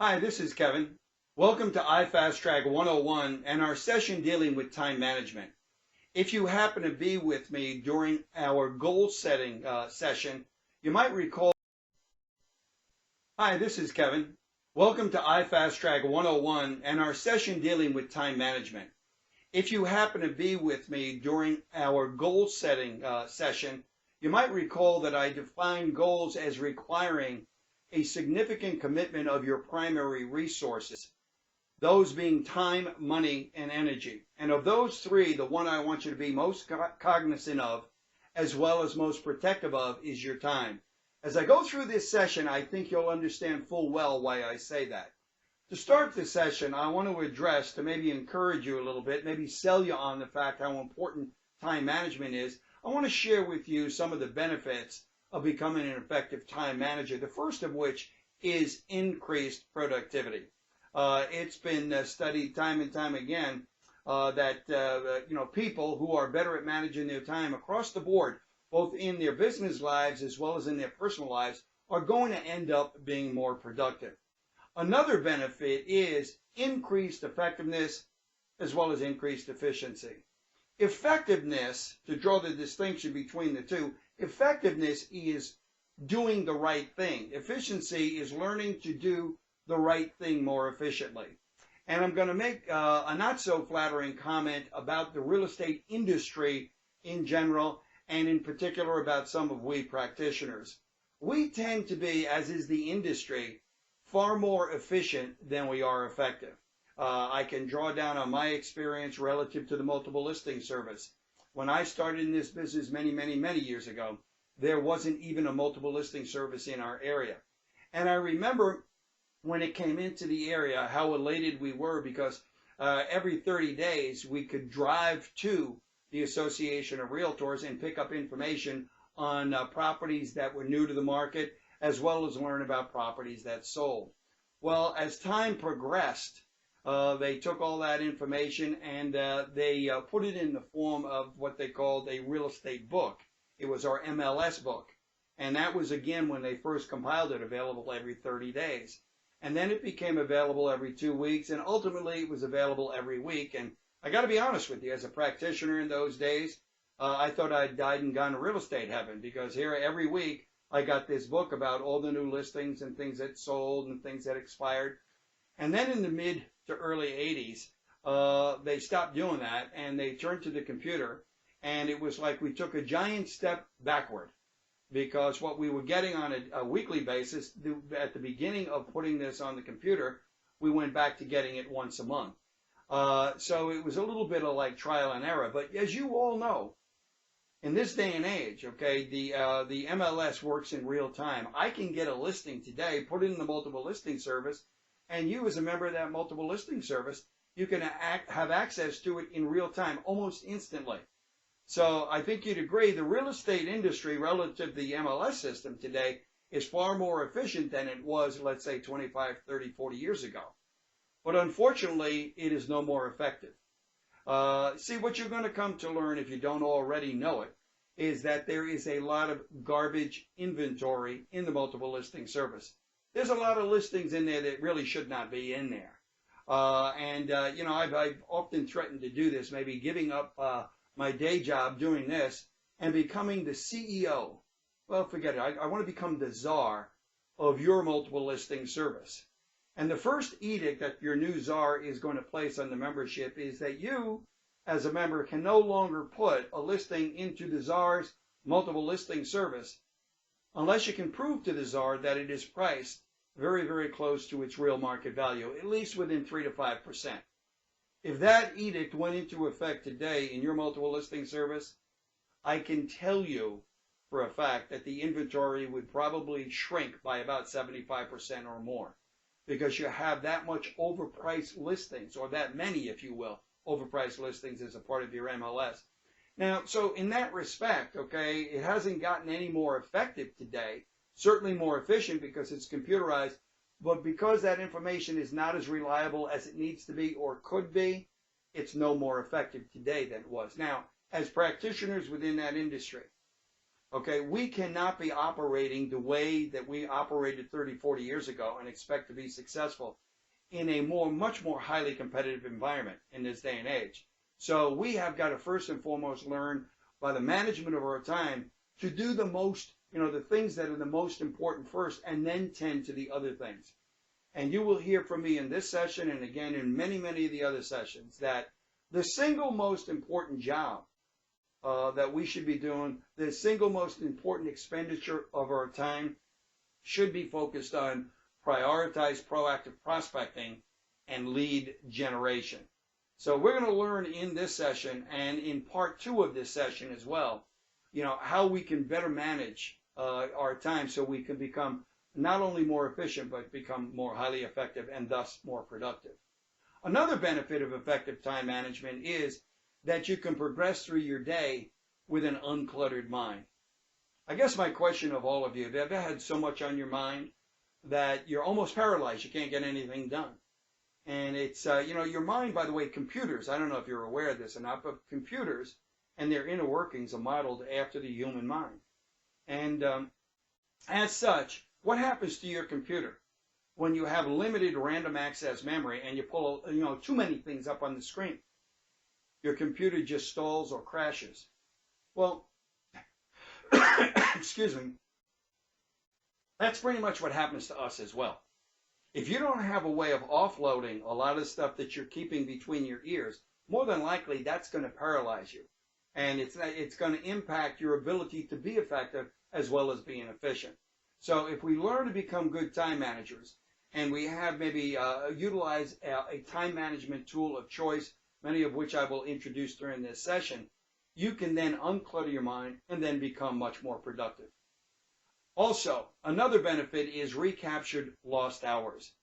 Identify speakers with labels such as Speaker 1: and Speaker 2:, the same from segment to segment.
Speaker 1: Hi, this is Kevin. Welcome to iFastTrack 101 and our session dealing with time management. If you happen to be with me during our goal setting session, you might recall. Hi, this is Kevin. Welcome to iFastTrack 101 and our session dealing with time management. If you happen to be with me during our goal setting session, you might recall that I defined goals as requiring a significant commitment of your primary resources, those being time, money, and energy. And of those three, the one I want you to be most cognizant of, as well as most protective of, is your time. As I go through this session, I think you'll understand full well why I say that. To start this session, I want to address, to maybe encourage you a little bit, maybe sell you on the fact how important time management is. I want to share with you some of the benefits of becoming an effective time manager, the first of which is increased productivity. It's been studied time and time again that people who are better at managing their time across the board, both in their business lives as well as in their personal lives, are going to end up being more productive. Another benefit is increased effectiveness as well as increased efficiency. Effectiveness, to draw the distinction between the two, effectiveness is doing the right thing. Efficiency is learning to do the right thing more efficiently. And I'm going to make a not so flattering comment about the real estate industry in general, and in particular about some of we practitioners. We tend to be, as is the industry, far more efficient than we are effective. I can draw down on my experience relative to the multiple listing service. When I started in this business many years ago, there wasn't even a multiple listing service in our area. And I remember when it came into the area, how elated we were because every 30 days we could drive to the Association of Realtors and pick up information on properties that were new to the market, as well as learn about properties that sold. Well, as time progressed, they took all that information and they put it in the form of what they called a real estate book. It was our MLS book. And that was, again, when they first compiled it, available every 30 days. And then it became available every 2 weeks, and ultimately it was available every week. And I got to be honest with you, as a practitioner in those days, I thought I'd died and gone to real estate heaven, because here every week I got this book about all the new listings and things that sold and things that expired. And then in the mid to early 80s, they stopped doing that and they turned to the computer, and it was like we took a giant step backward, because what we were getting on a weekly basis at the beginning of putting this on the computer, we went back to getting it once a month. So it was a little bit of like trial and error. But as you all know, in this day and age, okay, the MLS works in real time. I can get a listing today, put it in the multiple listing service, and you, as a member of that multiple listing service, you can have access to it in real time, almost instantly. So I think you'd agree the real estate industry relative to the MLS system today is far more efficient than it was, let's say, 25, 30, 40 years ago. But unfortunately, it is no more effective. See, what you're going to come to learn, if you don't already know it, is that there is a lot of garbage inventory in the multiple listing service. There's a lot of listings in there that really should not be in there. I've often threatened to do this, maybe giving up my day job doing this and becoming the CEO. Well, forget it. I want to become the czar of your multiple listing service. And the first edict that your new czar is going to place on the membership is that you, as a member, can no longer put a listing into the czar's multiple listing service unless you can prove to the czar that it is priced very close to its real market value, at least within 3 to 5%. If that edict went into effect today in your multiple listing service, I can tell you for a fact that the inventory would probably shrink by about 75% or more, because you have that much overpriced listings, or that many, if you will, overpriced listings as a part of your MLS. Now, so in that respect, okay, it hasn't gotten any more effective today, certainly more efficient because it's computerized, but because that information is not as reliable as it needs to be or could be, it's no more effective today than it was. Now, as practitioners within that industry, Okay, we cannot be operating the way that we operated 30, 40 years ago and expect to be successful in a much more highly competitive environment in this day and age. So we have got to first and foremost learn by the management of our time to do the most, the things that are the most important first, and then tend to the other things. And you will hear from me in this session and again in many, many of the other sessions that the single most important job that we should be doing, the single most important expenditure of our time should be focused on prioritized proactive prospecting and lead generation. So we're going to learn in this session and in part 2 of this session as well, how we can better manage our time so we can become not only more efficient, but become more highly effective and thus more productive. Another benefit of effective time management is that you can progress through your day with an uncluttered mind. I guess my question of all of you, have you ever had so much on your mind that you're almost paralyzed, you can't get anything done? And it's, your mind, by the way, computers, I don't know if you're aware of this or not, but computers and their inner workings are modeled after the human mind. And as such, what happens to your computer when you have limited random access memory and you pull, too many things up on the screen? Your computer just stalls or crashes. Well, excuse me, that's pretty much what happens to us as well. If you don't have a way of offloading a lot of stuff that you're keeping between your ears, more than likely that's going to paralyze you. And it's going to impact your ability to be effective as well as being efficient. So if we learn to become good time managers, and we have maybe utilize a time management tool of choice, many of which I will introduce during this session, you can then unclutter your mind and then become much more productive. Also, another benefit is recaptured lost hours.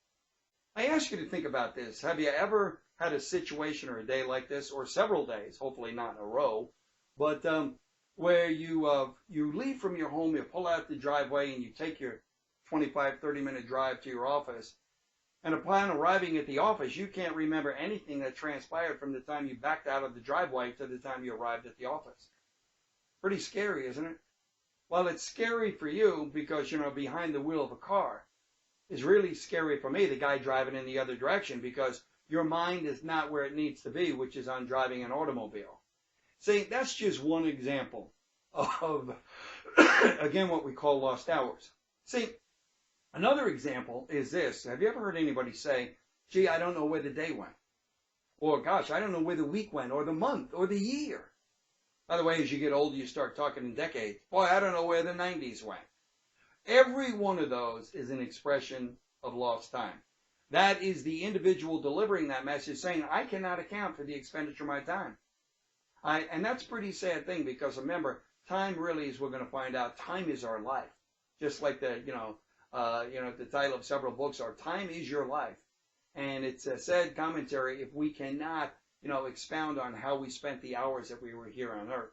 Speaker 1: I ask you to think about this. Have you ever had a situation or a day like this, or several days, hopefully not in a row, but where you leave from your home, you pull out the driveway, and you take your 25, 30-minute drive to your office, and upon arriving at the office, you can't remember anything that transpired from the time you backed out of the driveway to the time you arrived at the office. Pretty scary, isn't it? Well, it's scary for you because, behind the wheel of a car. It's really scary for me, the guy driving in the other direction, because your mind is not where it needs to be, which is on driving an automobile. See, that's just one example of, again, what we call lost hours. See, another example is this. Have you ever heard anybody say, gee, I don't know where the day went? Or, gosh, I don't know where the week went, or the month, or the year. By the way, as you get older, you start talking in decades. Boy, I don't know where the 90s went. Every one of those is an expression of lost time. That is the individual delivering that message saying, I cannot account for the expenditure of my time. And that's a pretty sad thing, because remember, time really, as we're going to find out, time is our life. Just like the title of several books are, Time is Your Life. And it's a sad commentary if we cannot, expound on how we spent the hours that we were here on Earth.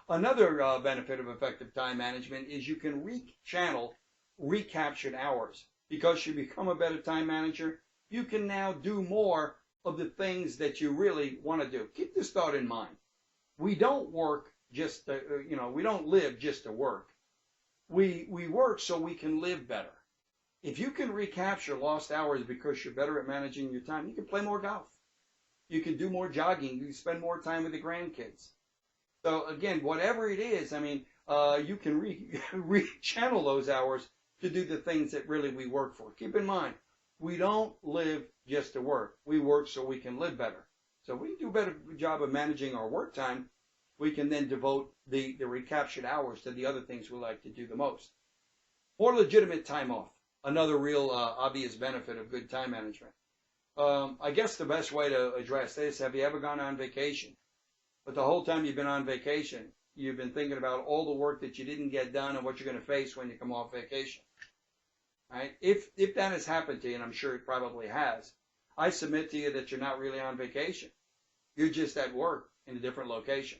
Speaker 1: Another benefit of effective time management is you can rechannel recaptured hours. Because you become a better time manager, you can now do more of the things that you really want to do. Keep this thought in mind. We don't work just to, we don't live just to work. We work so we can live better. If you can recapture lost hours because you're better at managing your time, you can play more golf. You can do more jogging. You can spend more time with the grandkids. So again, whatever it is, you can rechannel those hours to do the things that really we work for. Keep in mind, we don't live just to work. We work so we can live better. So if we do a better job of managing our work time, we can then devote the recaptured hours to the other things we like to do the most. More legitimate time off. Another real obvious benefit of good time management. I guess the best way to address this, have you ever gone on vacation? But the whole time you've been on vacation, you've been thinking about all the work that you didn't get done and what you're going to face when you come off vacation. Right? If that has happened to you, and I'm sure it probably has, I submit to you that you're not really on vacation. You're just at work in a different location.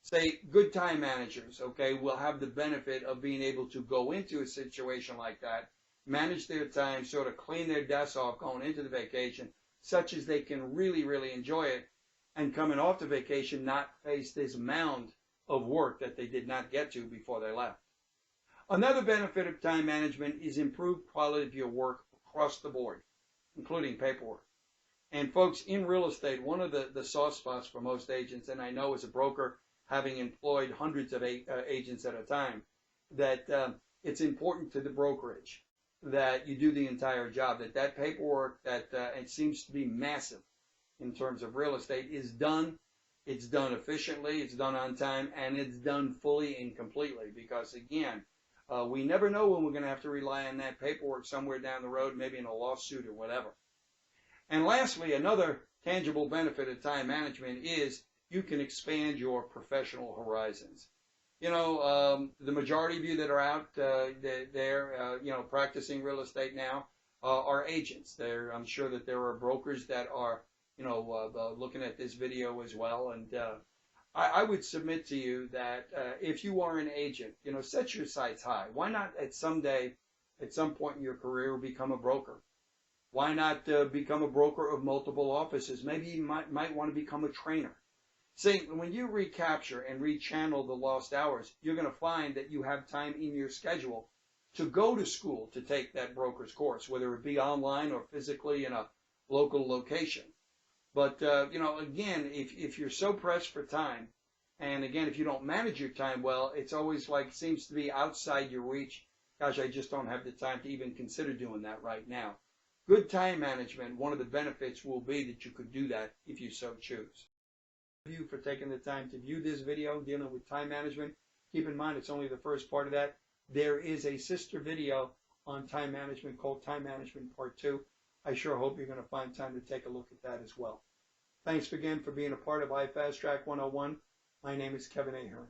Speaker 1: Say, good time managers, okay, will have the benefit of being able to go into a situation like that, manage their time, sort of clean their desks off going into the vacation, such as they can really, really enjoy it, and coming off the vacation, not face this mound of work that they did not get to before they left. Another benefit of time management is improved quality of your work across the board, including paperwork. And folks, in real estate, one of the soft spots for most agents, and I know as a broker, having employed hundreds of agents at a time, that it's important to the brokerage that you do the entire job, that paperwork that it seems to be massive in terms of real estate is done. It's done efficiently, it's done on time, and it's done fully and completely. Because again, we never know when we're going to have to rely on that paperwork somewhere down the road, maybe in a lawsuit or whatever. And lastly, another tangible benefit of time management is you can expand your professional horizons. You know, the majority of you that are out there, you know, practicing real estate now are agents. I'm sure that there are brokers that are, you know, looking at this video as well. And I would submit to you that if you are an agent, you know, set your sights high. Why not at some point in your career, become a broker? Why not become a broker of multiple offices? Maybe you might want to become a trainer. See, when you recapture and rechannel the lost hours, you're going to find that you have time in your schedule to go to school to take that broker's course, whether it be online or physically in a local location. But, you know, again, if you're so pressed for time, and again, if you don't manage your time well, it's always like seems to be outside your reach. Gosh, I just don't have the time to even consider doing that right now. Good time management, one of the benefits will be that you could do that if you so choose. You for taking the time to view this video dealing with time management. Keep in mind it's only the first part of that. There is a sister video on time management called Time Management Part 2. I sure hope you're going to find time to take a look at that as well. Thanks again for being a part of iFastTrack 101. My name is Kevin Ahern.